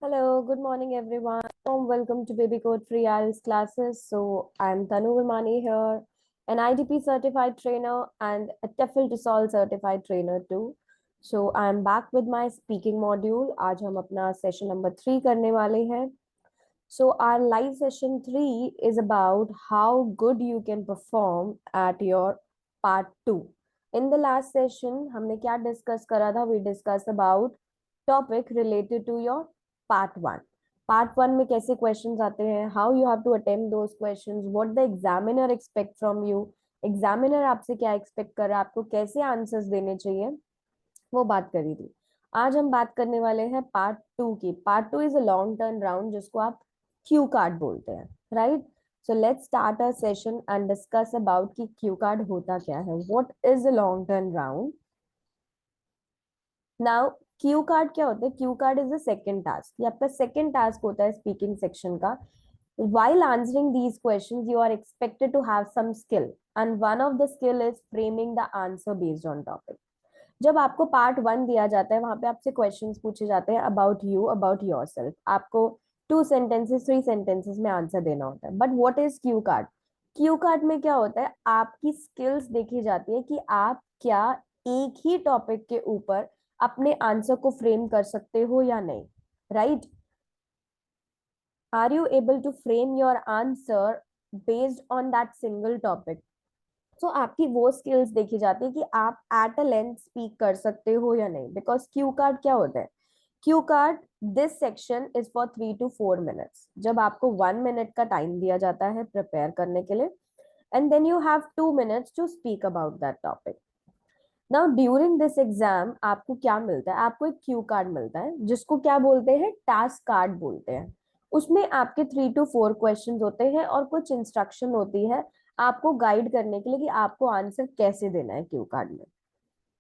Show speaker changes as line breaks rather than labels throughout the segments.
Hello, good morning everyone. Welcome to Baby Code Free IELTS classes. So I'm Tanu Vimani here, an IDP certified trainer and a TEFL to Solve certified trainer too. So I'm back with my speaking module. आज हम अपना session number 3 करने वाले हैं. So our live session 3 is about how good you can perform at your part 2. In the last session हमने क्या discuss करा था? We discussed about topic related to your part 1. Part 1 में कैसे questions आते हैं? How you have to attempt those questions? What the examiner expect from you? Examiner आपसे क्या expect कर रहा है? आपको कैसे answers देने चाहिए? वो बात करी थी. आज हम बात करने वाले हैं पार्ट 2 की. Part 2 is a long turn round जिसको आप क्यू कार्ड बोलते हैं, right? So let's start a session and discuss about कि क्यू कार्ड होता क्या है. What is a long turn round? Now Q card क्या होता है? Q card is the second task. ये आपका सेकंड टास्क होता है स्पीकिंग सेक्शन का. While answering these questions, you are expected to have some skill, and one of the skill is framing the answer based on topic. जब आपको part 1 दिया जाता है वहां पे आपसे क्वेश्चंस पूछे जाते हैं अबाउट यू, अबाउट योरसेल्फ. आपको 2 सेंटेंसेस 3 सेंटेंसेस में आंसर देना होता है. But what is Q card? Q card में क्या होता है? आपकी स्किल्स देखी जाती है कि आप क्या एक ही टॉपिक के ऊपर अपने आंसर को फ्रेम कर सकते हो या नहीं, right? Are you able to frame your answer based on that single topic? तो आपकी वो स्किल्स देखी जाती है कि आप एट अ लेंथ स्पीक कर सकते हो या नहीं. बिकॉज क्यू कार्ड क्या होता है? Q card, this section is for 3 to 4 minutes. जब आपको 1 मिनट का टाइम दिया जाता है प्रिपेयर करने के लिए, and then you have 2 minutes to speak about that topic. Now during this exam आपको क्या मिलता है? आपको एक क्यू कार्ड मिलता है जिसको क्या बोलते हैं? टास्क कार्ड बोलते हैं. उसमें आपके 3 to 4 क्वेश्चन होते हैं और कुछ इंस्ट्रक्शन होती है आपको गाइड करने के लिए कि आपको आंसर कैसे देना है क्यू कार्ड में.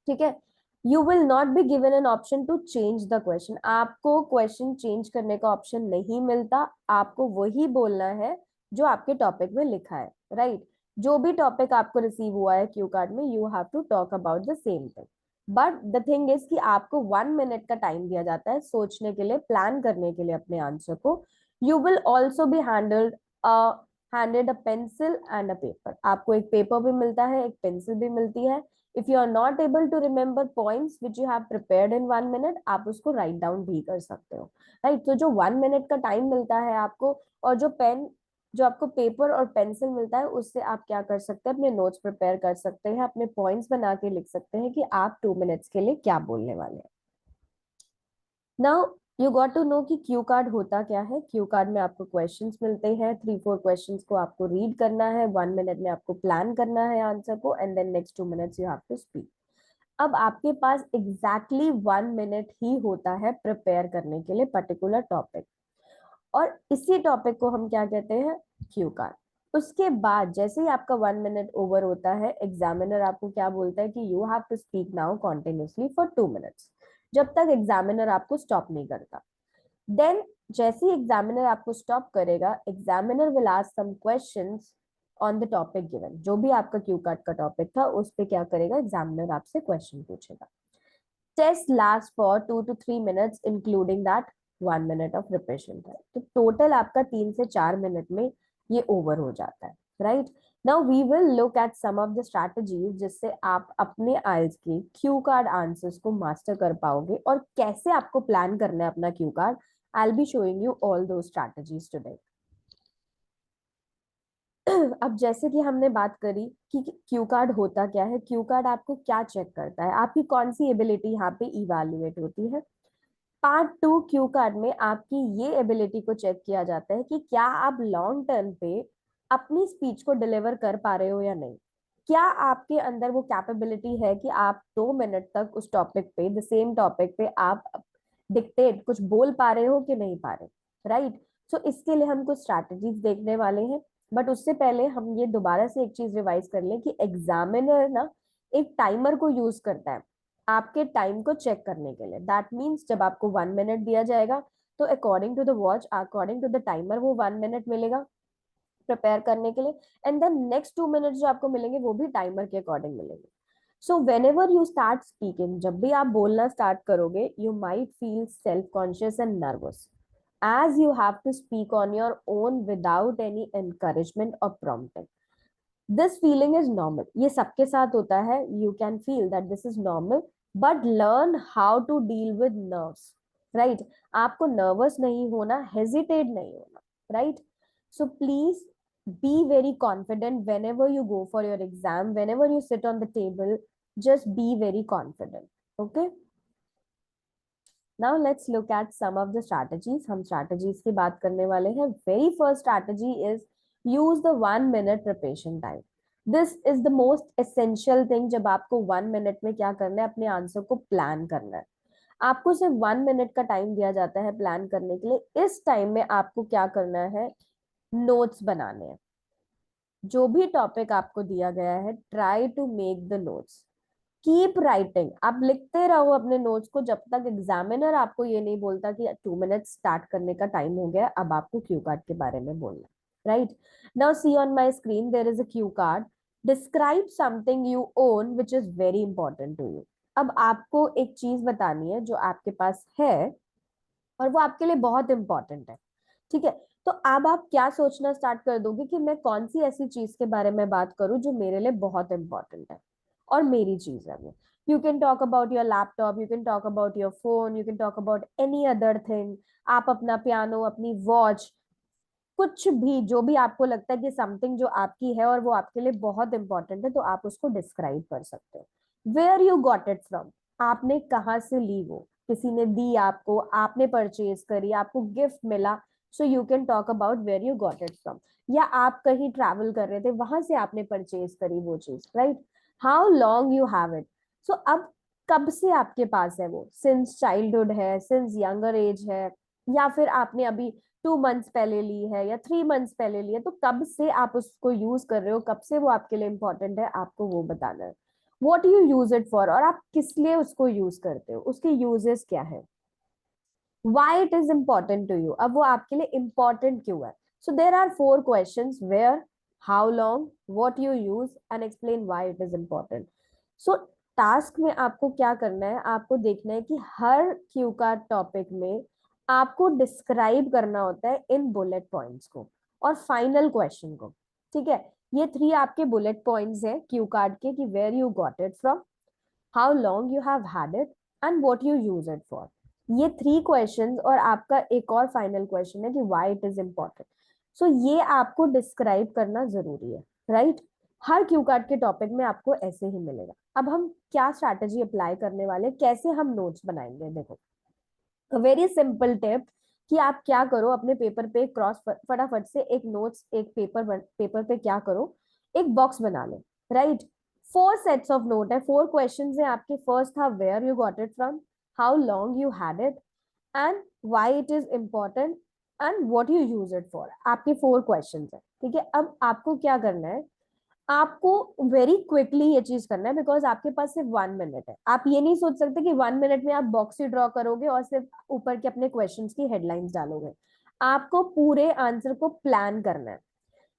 ठीक है? You will not be given an option to change the question. आपको क्वेश्चन चेंज करने का ऑप्शन नहीं मिलता. आपको वही बोलना है जो आपके टॉपिक में लिखा है, राइट? जो भी टॉपिक आपको रिसीव हुआ है क्यू कार्ड में, you have to talk about the same thing. But the thing is कि आपको 1 मिनट का टाइम दिया जाता है सोचने के लिए, प्लान करने के लिए अपने आंसर को. You will also be handed a pencil and a paper. आपको एक पेपर भी मिलता है, एक पेंसिल भी मिलती है. If you are not able to remember points which you have prepared in 1 minute, आप उसको राइट डाउन भी कर सकते हो, राइट? तो जो 1 मिनट का टाइम मिलता है आपको, और जो आपको पेपर और पेंसिल मिलता है, उससे आप क्या कर सकते हैं? अपने नोट्स प्रिपेयर कर सकते हैं, अपने पॉइंट्स बना के लिख सकते हैं कि आप 2 मिनट्स के लिए क्या बोलने वाले हैं. Now you got to know कि क्यू कार्ड होता क्या है. क्यू कार्ड में आपको क्वेश्चंस मिलते हैं. 3 4 क्वेश्चंस को आपको रीड करना है. 1 मिनट में आपको प्लान करना है आंसर को, and then next 2 minutes you have to speak. अब आपके पास एग्जैक्टली 1 मिनट ही होता है प्रिपेयर करने के लिए पर्टिकुलर टॉपिक, और इसी टॉपिक को हम क्या कहते हैं? Q card. उसके बाद जैसे ही आपका 1 मिनट ओवर होता है, एग्जामिनर आपको क्या बोलता है कि you have to speak now continuously for 2 minutes, जब तक एग्जामिनर आपको स्टॉप नहीं करता. देन जैसे ही एग्जामिनर आपको स्टॉप करेगा, examiner will ask some questions on the topic given. जो भी आपका क्यू कार्ड का टॉपिक था उस पे क्या करेगा? एग्जामिनर आपसे क्वेश्चन पूछेगा. Test last for 2 to 3 minutes including that 1 minute of preparation time. तो टोटल आपका 3 से 4 मिनट में ये ओवर हो जाता है, right? Now we will look at some of the strategies जिससे आप अपने आइल्स के क्यू कार्ड आंसर्स को मास्टर कर पाओगे, और कैसे आपको प्लान करना है अपना Q card. I will be showing you all two strategies today. अब जैसे कि हमने बात करी कि क्यू कार्ड होता क्या है, क्यू कार्ड आपको क्या चेक करता है, आपकी कौन सी एबिलिटी यहाँ पे इवैल्यूएट होती है. पार्ट 2 क्यू कार्ड में आपकी ये एबिलिटी को चेक किया जाता है कि क्या आप लॉन्ग टर्म पे अपनी स्पीच को डिलीवर कर पा रहे हो या नहीं. क्या आपके अंदर वो कैपेबिलिटी है कि आप 2 मिनट तक उस टॉपिक पे, द सेम टॉपिक पे आप डिक्टेट कुछ बोल पा रहे हो कि नहीं पा रहे, राइट? सो इसके लिए हम कुछ स्ट्रैटेजीज देखने वाले हैं. बट उससे पहले हम ये दोबारा से एक चीज रिवाइज कर लें कि एग्जामिनर ना एक टाइमर को यूज करता है आपके टाइम को चेक करने के लिए. दैट मीन्स जब आपको 1 मिनट दिया जाएगा, तो according to the watch, according to the timer, वो 1 मिनट मिलेगा प्रिपेयर करने के लिए. एंड देन नेक्स्ट 2 मिनट जो आपको मिलेंगे वो भी टाइमर के अकॉर्डिंग मिलेंगे. So when ever you start speaking, जब भी आप बोलना स्टार्ट करोगे, you might feel self conscious and nervous. as you have to speak on your own without any encouragement or prompting. This feeling is normal. ये सबके साथ होता है. You can feel that this is normal, but learn how to deal with nerves. Right? आपको nervous नहीं होना, hesitate नहीं होना. Right? So please be very confident whenever you go for your exam, whenever you sit on the table, just be very confident. Okay? Now let's look at some of the strategies. हम strategies की बात करने वाले हैं. Very first strategy is use the 1 minute preparation time. This is the most essential thing. जब आपको 1 minute में क्या करना है, अपने आंसर को प्लान करना है. आपको सिर्फ 1 minute का टाइम दिया जाता है प्लान करने के लिए. इस टाइम में आपको क्या करना है, नोट्स बनाने हैं. जो भी टॉपिक आपको दिया गया है, try to make the notes. Keep writing. आप लिखते रहो अपने नोट्स को जब तक एग्जामिनर आपको ये नहीं बोलता कि 2 मिनट स्टार्ट करने का टाइम हो गया, अब आपको क्यू कार्ड के बारे में बोलना. Right now see on my screen there is a Q card. Describe something you own which is very important to you. अब आपको एक चीज बतानी है जो आपके पास है और वो आपके लिए बहुत इंपॉर्टेंट है. ठीक है, तो अब आप क्या सोचना स्टार्ट कर दोगे कि मैं कौन सी ऐसी चीज के बारे में बात करूं जो मेरे लिए बहुत इंपॉर्टेंट है और मेरी चीज है वो. You can talk about your laptop, you can talk about your phone, you can talk about any other thing. आप अपना पियानो, अपनी वॉच, कुछ भी जो भी आपको लगता है कि समथिंग जो आपकी है और वो आपके लिए बहुत इंपॉर्टेंट है, तो आप उसको डिस्क्राइब कर सकते हो. Where you got it from. आपने कहाँ से ली वो, किसी ने दी आपको, आपने परचेज करी, आपको गिफ्ट मिला. So you can talk about where you got it from. या आप कहीं ट्रैवल कर रहे थे, वहां से आपने परचेज करी वो चीज. Right, how long you have it. So अब कब से आपके पास है वो, सिंस चाइल्डहुड है, सिंस यंगर एज है, या फिर आपने अभी 2 मंथ्स पहले ली है या 3 मंथ्स पहले ली है, तो कब से आप उसको यूज कर रहे हो, कब से वो आपके लिए इंपॉर्टेंट है, आपको वो बताना है. What you use it for, और आप किस लिए उसको यूज करते हो, उसके यूजेस क्या है. Why it is important to you, अब वो आपके लिए इम्पॉर्टेंट क्यों है. So there are 4 questions, where, how long, what you use and explain why it is important. So task में आपको क्या करना है, आपको देखना है कि हर क्यू का टॉपिक में आपको डिस्क्राइब करना होता है इन बुलेट पॉइंट्स को और फाइनल क्वेश्चन को. ठीक है, ये 3 आपके बुलेट पॉइंट्स हैं क्यू कार्ड के, कि where you got it from, how long you have had it and what you use it for. ये 3 क्वेश्चंस और आपका एक और फाइनल क्वेश्चन है कि व्हाई इट इज इम्पोर्टेंट. सो ये आपको डिस्क्राइब करना जरूरी है. राइट, हर क्यू कार्ड के टॉपिक में आपको ऐसे ही मिलेगा. अब हम क्या स्ट्रैटेजी अप्लाई करने वाले, कैसे हम नोट्स बनाएंगे, देखो वेरी सिंपल टिप. कि आप क्या करो, अपने पेपर पे क्रॉस फटाफट से एक नोट्स, एक पेपर पे क्या करो, एक बॉक्स बना लो. राइट, 4 सेट्स ऑफ नोट है, 4 क्वेश्चंस है आपके. फर्स्ट था where you got it from, how long you had it and why it is important and what you use it for. आपके 4 क्वेश्चंस है. ठीक है, अब आपको क्या करना है, आपको वेरी क्विकली ये चीज करना है, बिकॉज आपके पास सिर्फ 1 मिनट है. आप ये नहीं सोच सकते कि 1 मिनट में आप बॉक्स ही ड्रॉ करोगे और सिर्फ ऊपर के अपने क्वेश्चंस की हेडलाइंस डालोगे. आपको पूरे आंसर को प्लान करना है.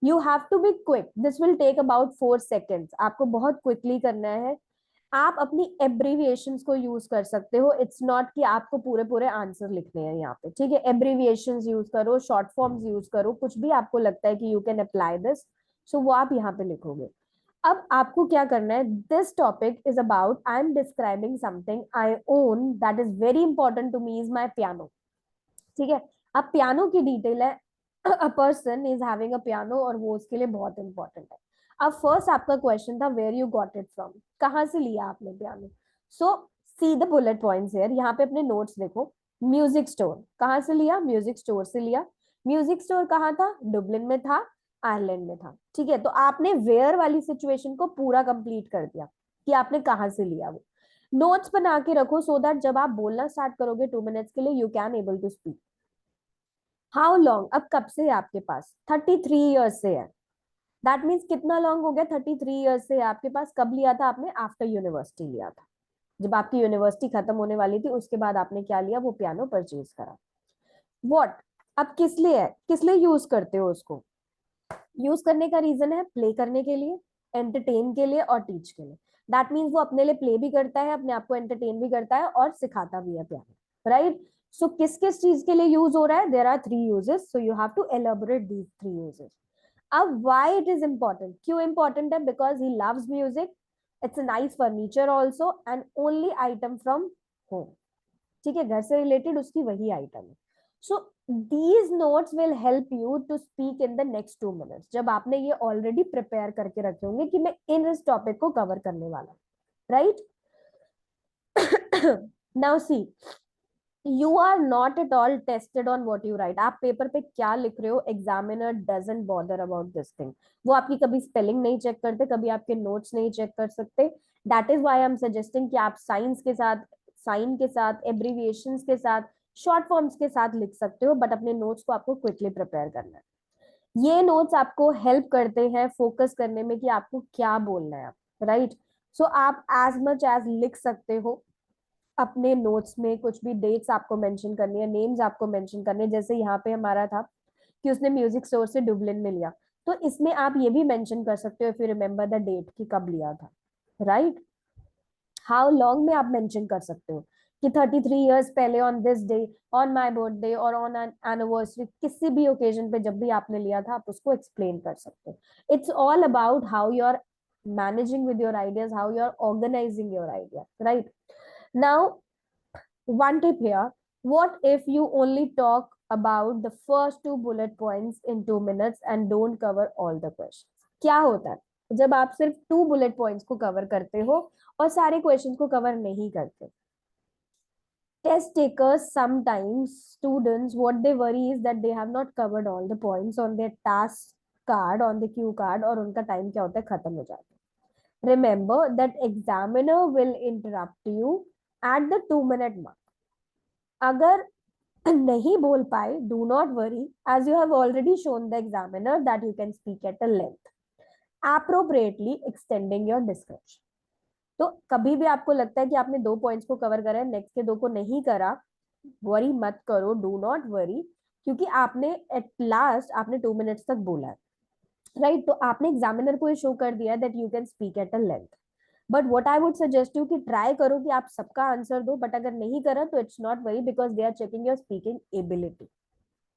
You have to be quick, this will take about 4 seconds. आपको बहुत क्विकली करना है. आप अपनी एब्रीविएशंस को यूज कर सकते हो. इट्स नॉट कि आपको पूरे पूरे आंसर लिखने हैं यहाँ पे. ठीक है, एब्रीविएशंस यूज करो, शॉर्ट फॉर्म्स यूज करो, कुछ भी आपको लगता है कि यू कैन अप्लाई दिस, सो वो आप यहाँ पे लिखोगे. अब आपको क्या करना है, this topic is about, I am describing something I own that is very important to me, is my piano. ठीक है, अब पियानो की डिटेल है, a person is having a piano और वो उसके लिए बहुत इंपॉर्टेंट है. अब फर्स्ट आपका क्वेश्चन था where you got it from, कहाँ से लिया आपने piano. So see the bullet points here, यहाँ पे अपने नोट्स देखो. म्यूजिक स्टोर, कहाँ से लिया, म्यूजिक स्टोर से लिया. म्यूजिक स्टोर कहाँ था, डुबलिन में था, आयरलैंड में था. ठीक है, तो आपने वेयर वाली सिचुएशन को पूरा कंप्लीट कर दिया कि आपने कहाँ से लिया वो. नोट्स बना के रखो सो दैट जब आप बोलना स्टार्ट करोगे 2 मिनट्स के लिए, you can able to speak. How long, अब कब से है आपके पास, 33 ईयर्स से है. दैट मीन्स कितना लॉन्ग हो गया, 33 ईयर्स से है आपके पास. कब लिया था आपने, आफ्टर यूनिवर्सिटी लिया था. जब आपकी यूनिवर्सिटी खत्म होने वाली थी उसके बाद आपने क्या लिया, वो पियानो परचेज करा. वॉट, अब किस लिए है, किस लिए यूज करते हो उसको. यूज करने का रीजन है प्ले करने के लिए, एंटरटेन के लिए और टीच के लिए. दैट मीन्स वो अपने लिए प्ले भी करता है, अपने आप को एंटरटेन भी करता है और सिखाता भी है पियानो. राइट? सो किस किस चीज के लिए यूज हो रहा है? There are 3 uses, so you have to elaborate these 3 uses. अब व्हाई इट इज इंपॉर्टेंट? क्यों इंपॉर्टेंट है? Because he loves music, it's a nice furniture also, and only item from home. ठीक है, घर से रिलेटेड उसकी वही आइटम है. So these notes will help you to speak in the next 2 minutes, जब आपने ये ऑलरेडी प्रिपेयर करके रखे होंगे कि मैं इन इस टॉपिक को कवर करने वाला हूँ, right? Now see, you are not at all tested on what you write. आप पेपर पे क्या लिख रहे हो, examiner doesn't bother about this thing. वो आपकी कभी स्पेलिंग नहीं चेक करते, कभी आपके नोट्स नहीं चेक कर सकते. That is why I am suggesting कि आप साइंस के साथ, साइन के साथ, एब्रीविएशंस के साथ, शॉर्ट फॉर्म्स के साथ लिख सकते हो, बट अपने नोट्स को आपको क्विकली प्रिपेयर करना है. ये नोट्स आपको हेल्प करते हैं फोकस करने में कि आपको क्या बोलना है, राइट? सो आप एज मच एज लिख सकते हो अपने नोट्स में. कुछ भी डेट्स आपको मेंशन करनी है, नेम्स आपको मेंशन करने हैं. जैसे यहाँ पे हमारा था कि उसने म्यूजिक स्टोर से डुबलिन में लिया, तो इसमें आप ये भी मेंशन कर सकते हो if you remember the date कि कब लिया था, राइट? हाउ लॉन्ग में आप मेंशन कर सकते हो कि 33 years पहले on this day, on my birthday और ऑन एन एनिवर्सरी, किसी भी ओकेजन पे जब भी आपने लिया था, आप उसको एक्सप्लेन कर सकते हो. It's all about how you are managing with your ideas, how you are organizing your idea, right? Now one tip here: what if you only talk about the first 2 bullet points in 2 minutes and don't cover all the questions? क्या होता है जब आप सिर्फ 2 bullet points को cover करते हो और सारे क्वेश्चंस को कवर नहीं करते? Test takers, sometimes students, what they worry is that they have not covered all the points on their task card, on the cue card, और उनका टाइम क्या होता है, खत्म हो जाता है. Remember that examiner will interrupt you at the 2 minute mark. अगर नहीं बोल पाए, do not worry, as you have already shown the examiner that you can speak at a length, appropriately extending your description. तो कभी भी आपको लगता है कि आपने 2 पॉइंट्स को कवर करा है, नेक्स्ट के 2 को नहीं करा, वरी मत करो, डू नॉट वरी, क्योंकि आपने एट लास्ट आपने 2 मिनट्स तक बोला है, राइट? तो आपने एग्जामिनर को ये शो कर दिया that you can speak at a length. But what I would suggest you कि ट्राई करो कि आप सबका आंसर दो, बट अगर नहीं करा तो it's not very, because they are checking your speaking ability.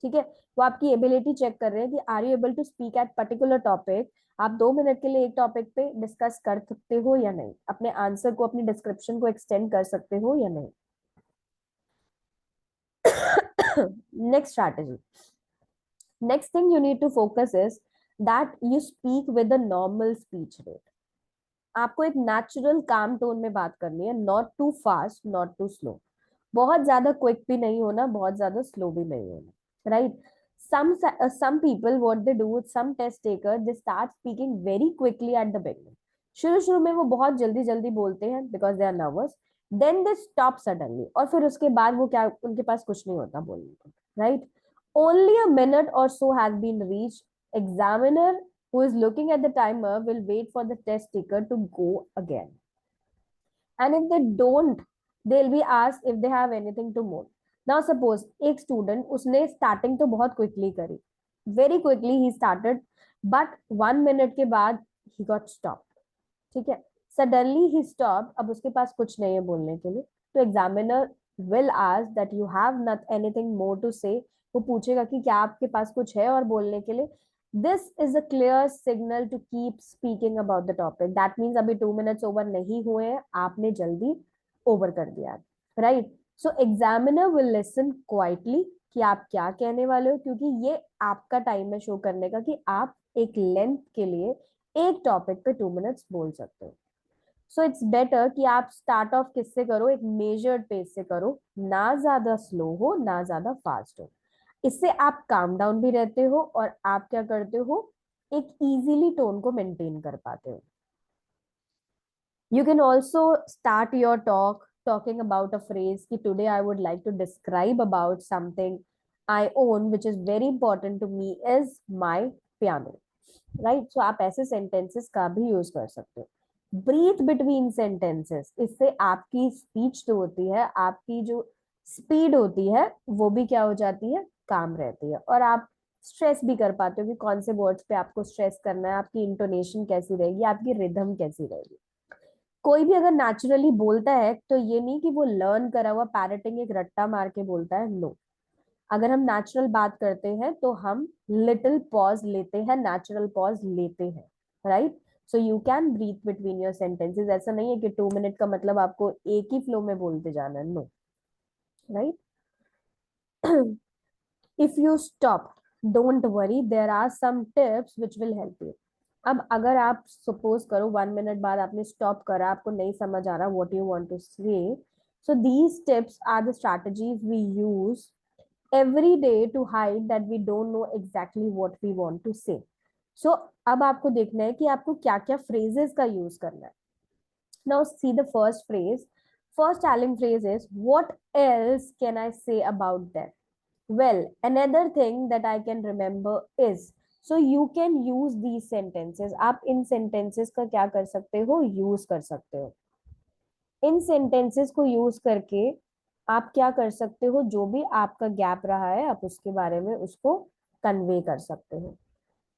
ठीक है, वो आपकी एबिलिटी चेक कर रहे हैं कि are you able to speak at particular topic. आप 2 मिनट के लिए एक टॉपिक पे डिस्कस कर सकते हो या नहीं, अपने आंसर को, अपनी डिस्क्रिप्शन को एक्सटेंड कर सकते हो या नहीं. Next strategy, next thing you need to focus is that you speak with a normal speech rate. आपको एक नेचुरल काम टोन में बात करनी है, not too fast, not too slow. बहुत ज्यादा क्विक भी नहीं होना, बहुत ज्यादा स्लो भी नहीं होना, right? some people, what they do, some test takers, they start speaking very quickly at the beginning. शुरू शुरू में वो बहुत जल्दी जल्दी बोलते हैं because they are nervous, then they stop suddenly, और फिर उसके बाद वो क्या, उनके पास कुछ नहीं होता बोलने को, right? Only a minute or so has been reached. Examiner who is looking at the timer will wait for the test taker to go again, and if they don't, they'll be asked if they have anything to move. Now suppose एक student, उसने starting तो बहुत quickly करी, very quickly he started, but 1 minute के बाद he got stopped. ठीक है, suddenly he stopped, अब उसके पास कुछ नहीं है बोलने के लिए, तो examiner will ask that you have not anything more to say. वो पूछेगा कि क्या आपके पास कुछ है और बोलने के लिए. This is a clear signal to keep speaking about the topic. That means अभी 2 minutes over नहीं हुए हैं, आपने जल्दी over कर दिया, right? So examiner will listen quietly कि आप क्या कहने वाले हो, क्योंकि ये आपका टाइम है शो करने का कि आप एक लेंथ के लिए एक टॉपिक पे 2 minutes बोल सकते हो. सो इट्स बेटर कि आप स्टार्ट ऑफ किससे करो, एक मेजर्ड पेस से करो, ना ज्यादा स्लो हो ना ज्यादा फास्ट हो. इससे आप काम डाउन भी रहते हो और आप क्या करते हो, एक इजीली टोन को मेंटेन कर पाते हो. You can also start your talk talking about a phrase कि today I would like to describe about something I own which is very important to me is my piano, right? So आप ऐसे sentences का भी use कर सकते हो. Breathe between sentences, इससे आपकी स्पीच जो होती है, आपकी जो स्पीड होती है, वो भी क्या हो जाती है, काम रहती है, और आप स्ट्रेस भी कर पाते हो कि कौन से वर्ड्स पे आपको स्ट्रेस करना है, आपकी इंटोनेशन कैसी रहेगी, आपकी रिदम कैसी रहेगी. कोई भी अगर नेचुरली बोलता है तो ये नहीं कि वो लर्न करा हुआ पैरटिंग एक रट्टा मार के बोलता है, नो। अगर हम नेचुरल बात करते हैं तो हम लिटिल पॉज लेते हैं, नेचुरल पॉज लेते हैं, right. So you can breathe between your sentences. ऐसा नहीं है कि 2 मिनट का मतलब आपको एक ही फ्लो में बोलते जाना है, no, right. If you stop, don't worry, there are some tips which will help you. अब अगर आप सपोज करो 1 मिनट बाद आपने स्टॉप करा, आपको नहीं समझ आ रहा what you want to say, so these tips are the strategies we use every day to hide that we don't know exactly what we want to say. So अब आपको देखना है कि आपको क्या क्या phrases का use करना है. Now see the first phrase. First telling phrase is, what else can I say about that? Well, another thing that I can remember is. So you can use these sentences. आप इन sentences का क्या कर सकते हो? use कर सकते हो. इन sentences को यूज करके आप क्या कर सकते हो, जो भी आपका गैप रहा है आप उसके बारे में उसको कन्वे कर सकते हो.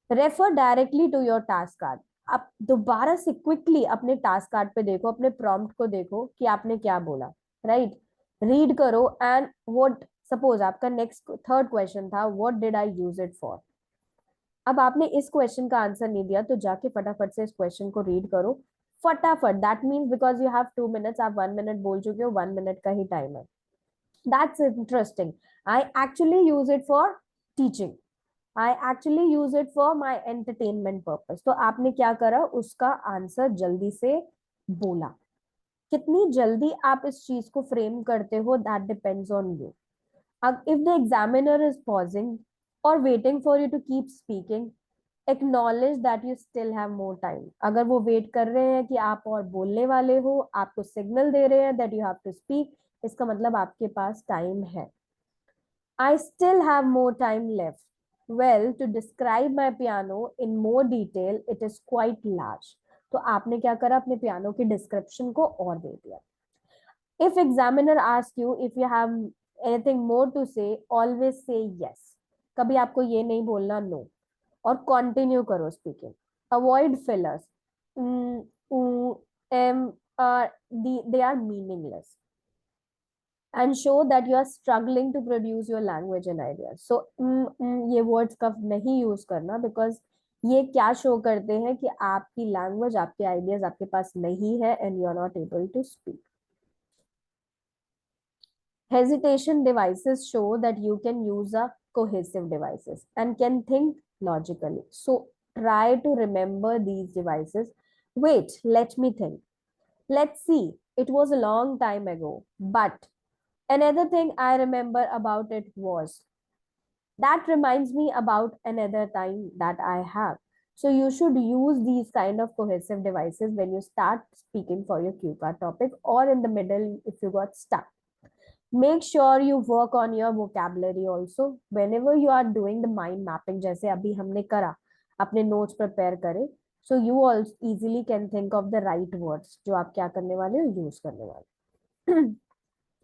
Refer directly to your task card. आप दोबारा से क्विकली अपने टास्क कार्ड पे देखो, अपने प्रॉम्प्ट को देखो कि आपने क्या बोला, राइट. रीड करो एंड व्हाट, सपोज आपका नेक्स्ट थर्ड क्वेश्चन था what did I use it for. अब आपने इस क्वेश्चन का आंसर नहीं दिया तो जाके फटाफट से इस क्वेश्चन को रीड करो, फटाफट. That means because you have 2 minutes, आप 1 मिनट बोल चुके हो, 1 मिनट का ही टाइम है. That's interesting. I actually use it for teaching, I actually use it for my entertainment purpose. तो आपने क्या करा, उसका आंसर जल्दी से बोला. कितनी जल्दी आप इस चीज को फ्रेम करते हो, that depends on you. If the examiner is pausing or waiting for you to keep speaking, acknowledge that you still have more time. अगर वो वेट कर रहे हैं कि आप और बोलने वाले हो, आपको सिग्नल दे रहे हैं that you have to speak, इसका मतलब आपके पास टाइम है. I still have more time left. Well, to describe my piano in more detail, it is quite large. तो आपने क्या करा, अपने पियानो की डिस्क्रिप्शन को और दे दिया. If examiner asks you if you have anything more to say, always say yes. कभी आपको ये नहीं बोलना no. और कंटिन्यू करो speaking. Avoid fillers. Um ah they are meaningless. And show that you are struggling to produce your language and ideas. So ये words का नहीं यूज करना, because ये क्या शो करते हैं कि आपकी लैंग्वेज, आपके आइडियाज आपके पास नहीं है and you are not able to speak. Hesitation devices show that you can use a cohesive devices and can think logically. So try to remember these devices. Wait, let me think. Let's see. It was a long time ago. But another thing I remember about it was, that reminds me about another time that I have. So you should use these kind of cohesive devices when you start speaking for your cue card topic, or in the middle if you got stuck. Make sure you work on your vocabulary also whenever you are doing the mind mapping, जैसे अभी हमने करा, अपने notes prepare करें. So you also easily can think of the right words जो आप क्या करने वाले हो, use करने वाले.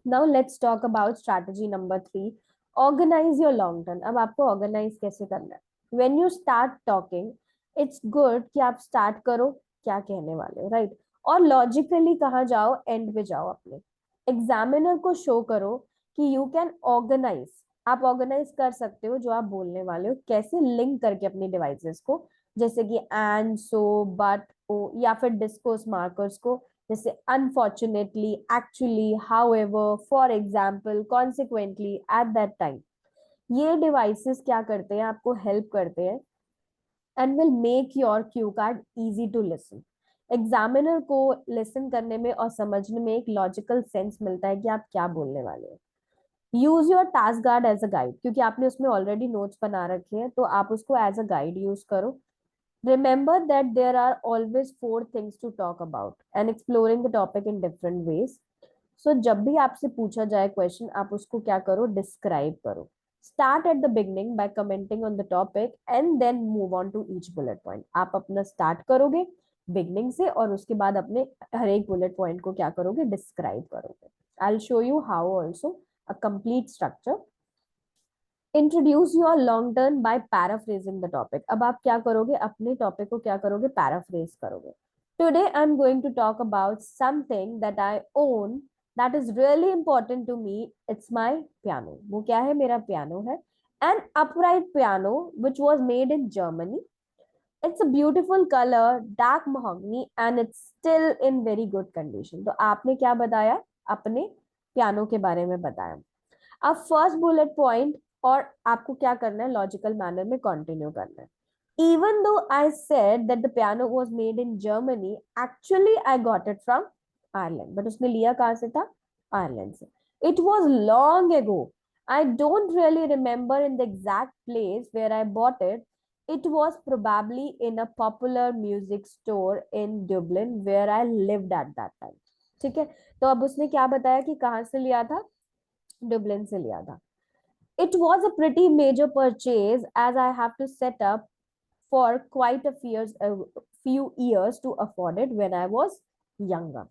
Now let's talk about strategy number 3. Organize your long term. अब आपको organize कैसे करना है. When you start talking, it's good कि आप start करो क्या कहने वाले हो, right? और logically कहाँ जाओ, end पे जाओ अपने. एग्जामिनर को शो करो कि यू कैन ऑर्गेनाइज, आप ऑर्गेनाइज कर सकते हो जो आप बोलने वाले हो, कैसे लिंक करके अपनी डिवाइसेस को, जैसे कि एंड, सो, बट, ओ, या फिर डिस्कोर्स मार्कर्स को, जैसे unfortunately, actually, however, for example, consequently, at that time. ये डिवाइसेस क्या करते हैं, आपको हेल्प करते हैं and will make your Q card easy to listen. Examiner को लिसन करने में और समझने में एक लॉजिकल सेंस मिलता है कि आप क्या बोलने वाले हैं. Use your task card as a guide, क्योंकि आपने उसमें ऑलरेडी नोट्स बना रखे हैं तो आप उसको एज अ गाइड यूज करो. Remember that there are always 4 things to talk about and exploring the topic in different ways. So जब भी आपसे पूछा जाए क्वेश्चन, आप उसको क्या करो, डिस्क्राइब करो. Start at the beginning by commenting on the topic and then move on to each bullet point. आप अपना स्टार्ट करोगे बिगनिंग से और उसके बाद अपने हर एक बुलेट पॉइंट को क्या करोगे, डिस्क्राइब करोगे. I will show you how also a complete structure. Introduce your long turn by paraphrasing the topic. अब आप क्या करोगे, अपने टॉपिक को क्या करोगे, पैराफ्रेज करोगे. Today I'm going to talk about something that I own that is really important to me. It's my piano. वो क्या है? मेरा piano है. An upright piano which was made in Germany. It's a beautiful color, dark mahogany, and it's still in very good condition. तो आपने क्या बताया? अपने पियानो के बारे में बताया. अब फर्स्ट बुलेट पॉइंट, और आपको क्या करना है? लॉजिकल मैनर में कंटिन्यू करना है. Even though I said that the piano was made in Germany, actually I got it from Ireland. But उसने लिया कहाँ से था? Ireland से. It was long ago. I don't really remember in the exact place where I bought it. It was probably in a popular music store in Dublin where I lived at that time. ठीक है. तो अब उसने क्या बताया कि कहाँ से लिया था? Dublin से लिया था. It was a pretty major purchase as I have to set up for quite few years to afford it when I was younger.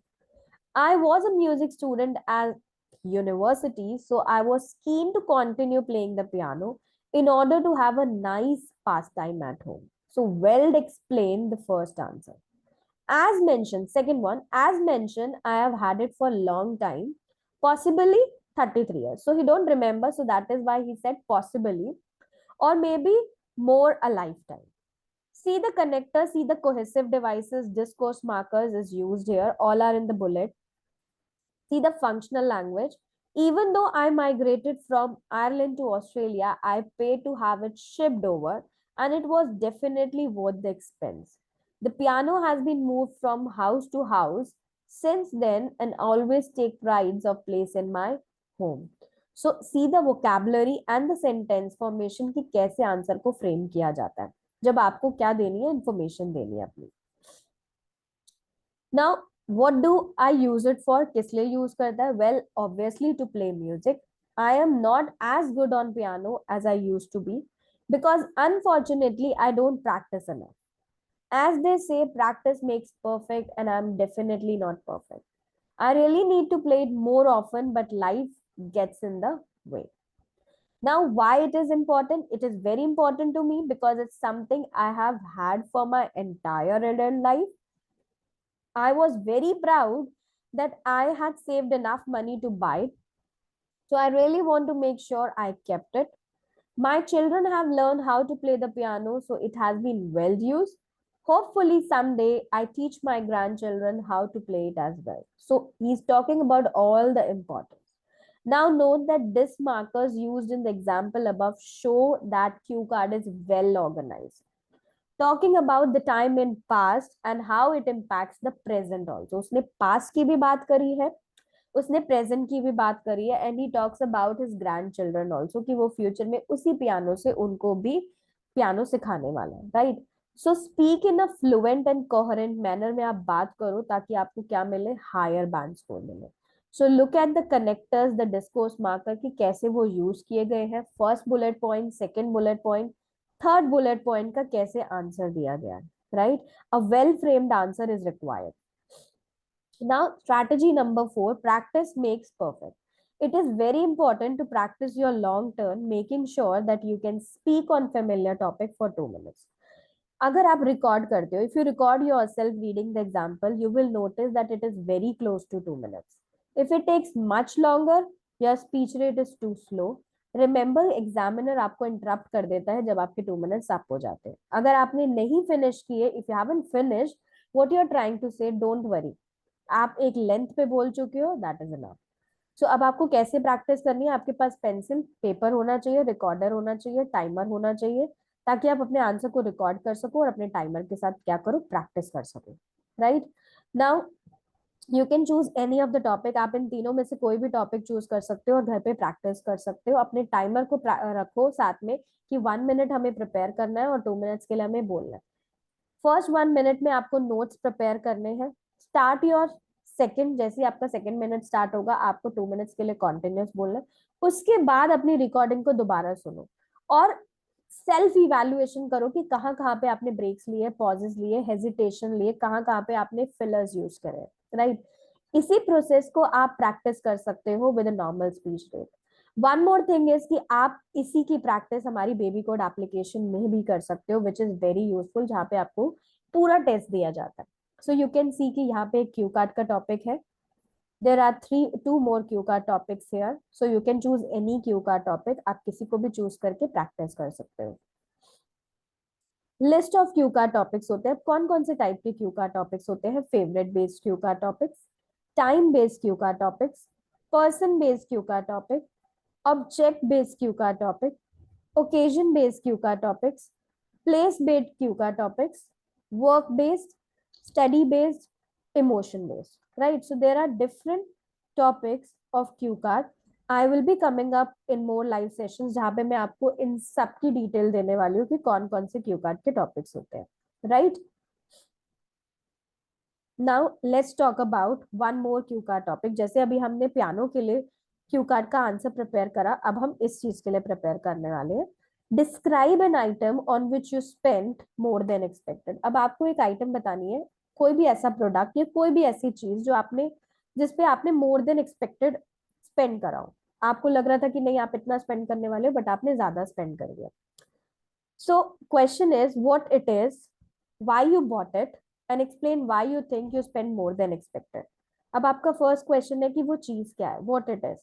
I was a music student at university, so I was keen to continue playing the piano in order to have a nice pastime at home. So, Weld explained the first answer. As mentioned, second one, as mentioned, I have had it for a long time, possibly 33 years. So, he don't remember, so that is why he said possibly, or maybe more a lifetime. See the connector, see the cohesive devices, discourse markers is used here. All are in the bullet. See the functional language. Even though I migrated from Ireland to Australia, I paid to have it shipped over, and it was definitely worth the expense. The piano has been moved from house to house since then and always take prides of place in my home. So see the vocabulary and the sentence formation कि कैसे answer को frame किया जाता है जब आपको क्या देनी है? इंफॉर्मेशन देनी है अपनी. Now, what do I use it for? किस लिए यूज करता है? Well, obviously to play music. I am not as good on piano as I used to be because unfortunately I don't practice enough. As they say, practice makes perfect, and I'm definitely not perfect. I really need to play it more often, but life gets in the way. Now, why it is important? It is very important to me because it's something I have had for my entire adult life. I was very proud that I had saved enough money to buy it. So I really want to make sure I kept it. My children have learned how to play the piano, so it has been well used. Hopefully, someday I teach my grandchildren how to play it as well. So he's talking about all the importance. Now note that this markers used in the example above show that cue card is well organized. Talking about the time in past and how it impacts the present also. उसने past की भी बात करी है, उसने present की भी बात करी है, and he talks about his grand children also कि वो फ्यूचर में उसी पियानो से उनको भी पियानो सिखाने वाला है, right. So speak in a fluent and coherent manner में आप बात करो ताकि आपको क्या मिले? हायर बैंड स्कोर मिले. So look at the connectors, the discourse marker कि कैसे वो यूज किए गए हैं. First bullet point, second bullet point, third bullet point का कैसे आंसर दिया गया है, right. A well framed answer is required. Now, strategy number 4, practice makes perfect. It is very important to practice your long term, making sure that you can speak on familiar topic for 2 minutes. अगर आप record करते हो, if you record yourself reading the example, you will notice that it is very close to 2 minutes. If it takes much longer, your speech rate is too slow. Remember, examiner आपको interrupt कर देता है जब आपके 2 minutes up हो जाते हैं. अगर आपने नहीं finish किए, if you haven't finished what you are trying to say, don't worry. आप एक लेंथ पे बोल चुके हो, दैट इज इनफ. सो अब आपको कैसे प्रैक्टिस करनी है? आपके पास पेंसिल पेपर होना चाहिए, रिकॉर्डर होना चाहिए, टाइमर होना चाहिए, ताकि आप अपने आंसर को रिकॉर्ड कर सको और अपने टाइमर के साथ क्या करो? प्रैक्टिस कर सको, right. Now you can choose any of the topic. आप इन तीनों में से कोई भी टॉपिक चूज कर सकते हो और घर पे प्रैक्टिस कर सकते हो. अपने टाइमर को रखो साथ में कि 1 मिनट हमें प्रिपेयर करना है और 2 मिनट्स के लिए हमें बोलना है. फर्स्ट 1 मिनट में आपको नोट्स प्रिपेयर करने हैं. स्टार्ट योर सेकंड, जैसे आपका सेकंड मिनट स्टार्ट होगा आपको 2 मिनट्स के लिए कॉन्टिन्यूस बोलना है. उसके बाद अपनी रिकॉर्डिंग को दोबारा सुनो और सेल्फ इवैल्यूएशन करो कि कहाँ कहाँ पे आपने ब्रेक्स लिए, पॉजेस लिए, हेजिटेशन लिए, कहाँ कहाँ पे आपने फिलर्स यूज करे, राइट. इसी प्रोसेस को आप प्रैक्टिस कर सकते हो with normal speech rate. One more thing is कि आप इसी की प्रैक्टिस हमारी बेबी कोड एप्लीकेशन में भी कर सकते हो, विच इज वेरी यूजफुल, जहाँ पे आपको पूरा टेस्ट दिया जाता है. सो यू कैन सी कि यहाँ पे एक क्यू कार्ड का टॉपिक है. There are two more Q card topics here, so you can choose any Q card topic. आप किसी को भी चूज करके प्रैक्टिस कर सकते हो. List of Q card topics होते हैं. कौन कौन से टाइप के क्यू कार्ड टॉपिक्स होते हैं? Favourite based Q card topics, time based Q card topics, person based Q card topic, object based Q card topic, occasion based Q card topics, place based Q card topics, work based, study based, emotion based. Right, so there are different topics of Q card. I will be coming up in more live sessions जहां पे मैं आपको इन सब की detail देने वाली हूँ कि कौन कौन से क्यू कार्ड के टॉपिक्स होते हैं. Right, now let's talk about one more Q card topic. जैसे अभी हमने पियानो के लिए क्यू कार्ड का आंसर प्रिपेयर करा, अब हम इस चीज के लिए प्रिपेयर करने वाले हैं. Describe an item on which you spend more than expected. अब आपको एक आइटम बतानी है, कोई भी ऐसा प्रोडक्ट या कोई भी ऐसी चीज जो आपने, जिसपे आपने मोर देन एक्सपेक्टेड स्पेंड करा हो. आपको लग रहा था कि नहीं आप इतना स्पेंड करने वाले हो, बट आपने ज्यादा स्पेंड कर दिया. So question is what it is, why you bought it, and explain why you think you spend more than expected. अब आपका फर्स्ट क्वेश्चन है कि वो चीज क्या है, what it is.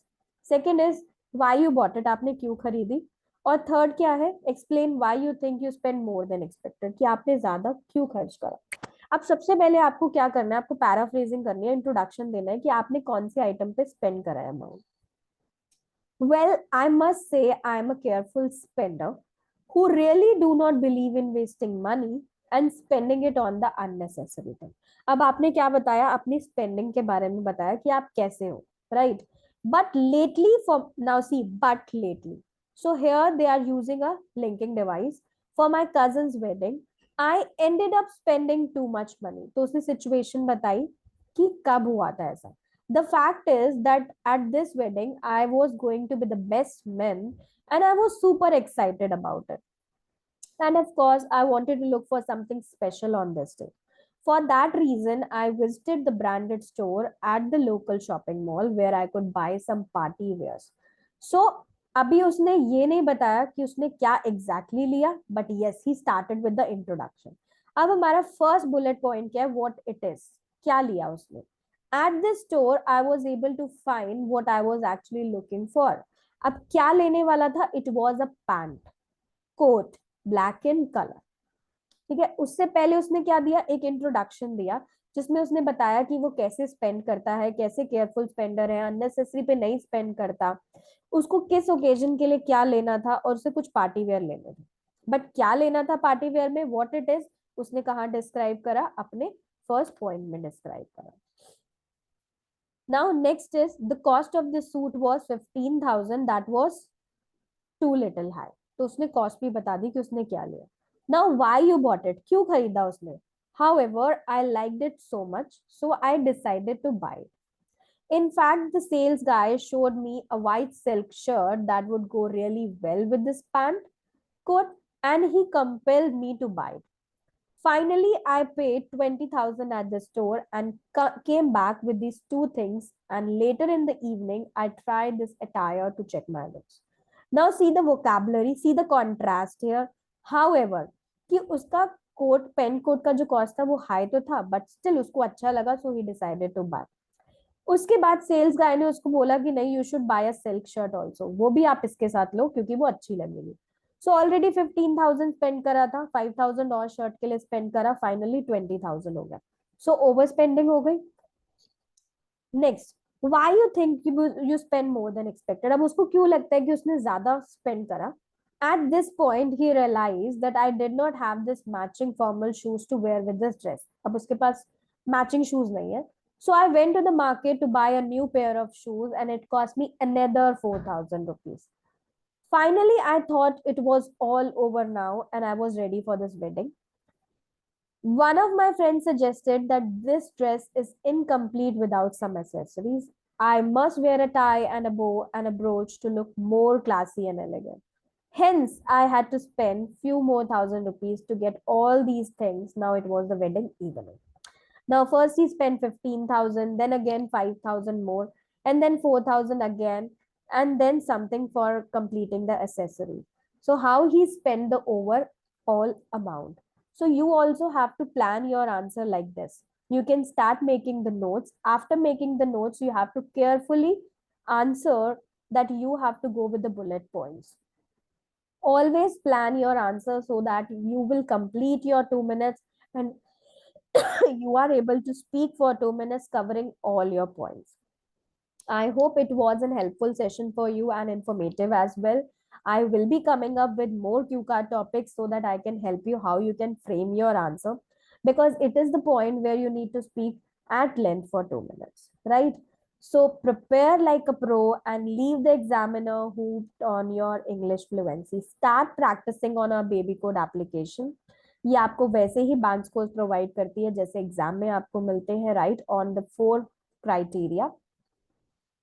Second is why you bought it, आपने क्यों खरीदी. और थर्ड क्या है, explain why you think you spend more than expected, कि आपने ज्यादा क्यों खर्च करा. अब सबसे पहले आपको क्या करना है, आपको पैराफ्रेजिंग करनी है, इंट्रोडक्शन देना है कि आपने कौन से आइटम पे स्पेंड करा है amount. Well, I must say I am a careful spender who really do not believe in wasting money and spending it on the unnecessary thing. अब आपने क्या बताया, अपनी स्पेंडिंग के बारे में बताया कि आप कैसे हो, right? But lately, for now, see, but lately. So here they are using a linking device for my cousin's wedding. I ended up spending too much money. तो उसने situation बताई कि कब हुआ था ऐसा. The fact is that at this wedding, I was going to be the best man and I was super excited about it. And of course, I wanted to look for something special on this day. For that reason, I visited the branded store at the local shopping mall where I could buy some party wears. So, अभी उसने ये नहीं बताया कि उसने क्या exactly लिया, but yes, he started with the introduction. अब हमारा first bullet point क्या है, what it is, क्या लिया उसने. At this store, I was able to find what I was actually looking for. अब क्या लेने वाला था, it was a pant, coat, black in color. ठीक है, उससे पहले उसने क्या दिया, एक इंट्रोडक्शन दिया जिसमें उसने बताया कि वो कैसे स्पेंड करता है, कैसे केयरफुल स्पेंडर है, अननेसेसरी पे नहीं स्पेंड करता, उसको किस ओकेजन के लिए क्या लेना था और उसे कुछ पार्टी वेयर लेने थे. बट क्या लेना था पार्टी वेयर में, व्हाट इट इज, उसने कहा डिस्क्राइब करा, अपने फर्स्ट पॉइंट में डिस्क्राइब करा. Now next is the cost of this suit was 15,000. That was too little high. तो उसने कॉस्ट भी बता दी कि उसने क्या लिया. Now why you bought it, क्यों खरीदा उसने. However, I liked it so much, so I decided to buy it. In fact, the sales guy showed me a white silk shirt that would go really well with this pant coat, and he compelled me to buy it. Finally, I paid 20,000 at the store and came back with these two things. And later in the evening, I tried this attire to check my looks. Now see the vocabulary, see the contrast here. However, कि उसका coat, pen coat का जो cost था वो high तो था, but still उसको अच्छा लगा, सो ही डिसाइडेड टू बाय. उसके बाद सेल्स गाय ने उसको बोला कि नहीं, you should buy a silk shirt also, वो भी आप इसके साथ लो क्योंकि वो अच्छी लगेगी. सो ऑलरेडी 15,000 स्पेंड करा था, 5,000 और शर्ट के लिए स्पेंड करा, फाइनली 20,000 हो गया. सो ओवर स्पेंडिंग हो गई. Next, why you think you spend more than expected. अब उसको क्यों लगता है कि उसने ज्यादा स्पेंड करा. At this point, he realized that I did not have this matching formal shoes to wear with this dress. अब उसके पास matching shoes नहीं है. So I went to the market to buy a new pair of shoes and it cost me another 4,000 rupees. Finally, I thought it was all over now and I was ready for this wedding. One of my friends suggested that this dress is incomplete without some accessories. I must wear a tie and a bow and a brooch to look more classy and elegant. Hence, I had to spend few more thousand rupees to get all these things. Now it was the wedding evening. Now, first he spent 15,000, then again 5,000 more, and then 4,000 again, and then something for completing the accessory. So, how he spent the overall amount. So, you also have to plan your answer like this. you can start making the notes. After making the notes, you have to carefully answer, that you have to go with the bullet points. Always plan your answer so that you will complete your 2 minutes, and you are able to speak for 2 minutes covering all your points. I hope it was an helpful session for you and informative as well. I will be coming up with more Q card topics so that I can help you how you can frame your answer, because it is the point where you need to speak at length for 2 minutes, right? So prepare like a pro and leave the examiner hooked on your English fluency. Start practicing on our baby code application. ये आपको वैसे ही bank score provide करती है जैसे exam में आपको मिलते हैं, राइट, ऑन द 4 क्राइटेरिया.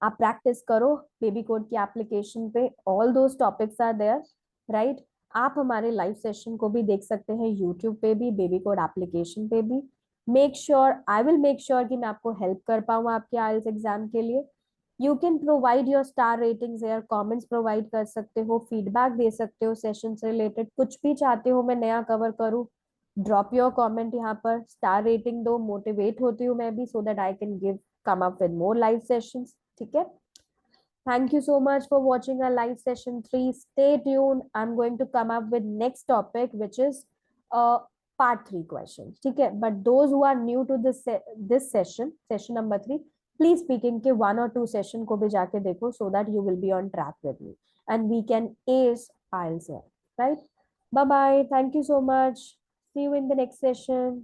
आप प्रैक्टिस करो बेबी कोड की एप्लीकेशन पे, all those topics are there, right. आप हमारे लाइव सेशन को भी देख सकते हैं यूट्यूब पे भी, बेबी कोड एप्लीकेशन पे भी. Make sure, I will make sure कि मैं आपको हेल्प कर पाऊँ आपके आइल्स एग्जाम के लिए. You can provide your star ratings या कमेंट्स प्रोवाइड कर सकते हो, फीडबैक दे सकते हो सेशन से रिलेटेड, कुछ भी चाहते हो मैं नया कवर करूँ, ड्रॉप योर कमेंट यहाँ पर, स्टार रेटिंग दो, मोटिवेट होती हूँ मैं भी, so that I can give come up with more live sessions. ठीक है. Thank you so much for watching our live session 3. Stay tuned. I'm going to come up with next topic, which is part 3 questions. ठीक है. But those who are new to this session number 3, please speaking के 1 or 2 session को भी जाके देखो, so that you will be on track with me and we can ace IELTS here, right? Bye bye. Thank you so much. See you in the next session.